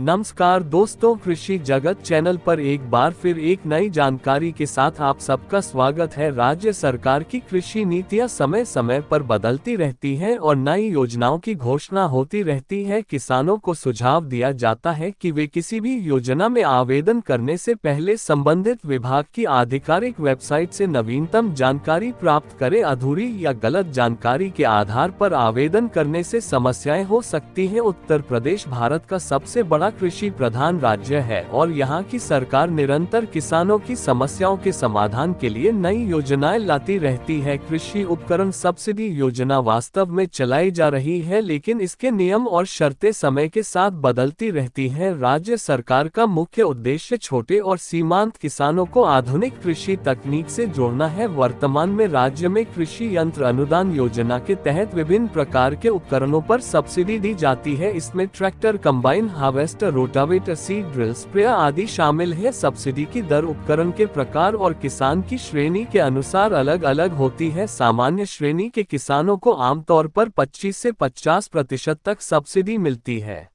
नमस्कार दोस्तों, कृषि जगत चैनल पर एक बार फिर एक नई जानकारी के साथ आप सबका स्वागत है। राज्य सरकार की कृषि नीतियां समय समय पर बदलती रहती हैं और नई योजनाओं की घोषणा होती रहती है। किसानों को सुझाव दिया जाता है कि वे किसी भी योजना में आवेदन करने से पहले संबंधित विभाग की आधिकारिक वेबसाइट से नवीनतम जानकारी प्राप्त करें। अधूरी या गलत जानकारी के आधार पर आवेदन करने से समस्याएं हो सकती हैं। उत्तर प्रदेश भारत का सबसे बड़ा कृषि प्रधान राज्य है और यहाँ की सरकार निरंतर किसानों की समस्याओं के समाधान के लिए नई योजनाएं लाती रहती है। कृषि उपकरण सब्सिडी योजना वास्तव में चलाई जा रही है, लेकिन इसके नियम और शर्तें समय के साथ बदलती रहती हैं। राज्य सरकार का मुख्य उद्देश्य छोटे और सीमांत किसानों को आधुनिक कृषि तकनीक से जोड़ना है। वर्तमान में राज्य में कृषि यंत्र अनुदान योजना के तहत विभिन्न प्रकार के उपकरणों पर सब्सिडी दी जाती है। इसमें tractor, combine harvester, rotavator, seed drill, sprayer आदि शामिल है। सब्सिडी की दर उपकरण के प्रकार और किसान की श्रेणी के अनुसार अलग अलग होती है। सामान्य श्रेणी के किसानों को आमतौर पर 25 से 50% तक सब्सिडी मिलती है।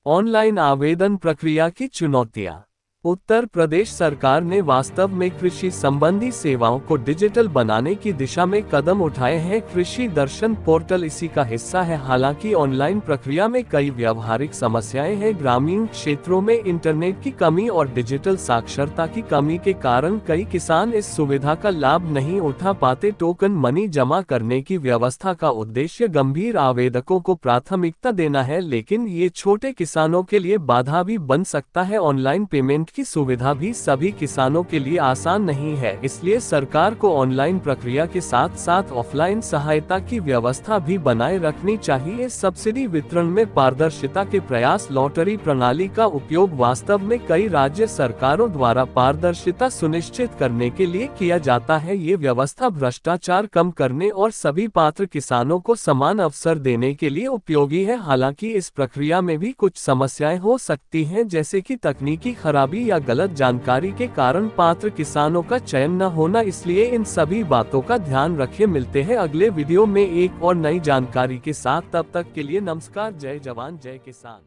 ऑनलाइन आवेदन प्रक्रिया की चुनौतियां। उत्तर प्रदेश सरकार ने वास्तव में कृषि संबंधी सेवाओं को डिजिटल बनाने की दिशा में कदम उठाए हैं। कृषि दर्शन पोर्टल इसी का हिस्सा है। हालांकि ऑनलाइन प्रक्रिया में कई व्यावहारिक समस्याएं हैं। ग्रामीण क्षेत्रों में इंटरनेट की कमी और डिजिटल साक्षरता की कमी के कारण कई किसान इस सुविधा का लाभ नहीं उठा पाते। टोकन मनी जमा करने की व्यवस्था का उद्देश्य गंभीर आवेदकों को प्राथमिकता देना है, लेकिन ये छोटे किसानों के लिए बाधा भी बन सकता है। ऑनलाइन पेमेंट की सुविधा भी सभी किसानों के लिए आसान नहीं है, इसलिए सरकार को ऑनलाइन प्रक्रिया के साथ साथ ऑफलाइन सहायता की व्यवस्था भी बनाए रखनी चाहिए। सब्सिडी वितरण में पारदर्शिता के प्रयास। लॉटरी प्रणाली का उपयोग वास्तव में कई राज्य सरकारों द्वारा पारदर्शिता सुनिश्चित करने के लिए किया जाता है। ये व्यवस्था भ्रष्टाचार कम करने और सभी पात्र किसानों को समान अवसर देने के लिए उपयोगी है। हालांकि इस प्रक्रिया में भी कुछ समस्याएं हो सकती हैं, जैसे कि तकनीकी खराबी या गलत जानकारी के कारण पात्र किसानों का चयन न होना। इसलिए इन सभी बातों का ध्यान रखें। मिलते हैं अगले वीडियो में एक और नई जानकारी के साथ। तब तक के लिए नमस्कार। जय जवान जय किसान।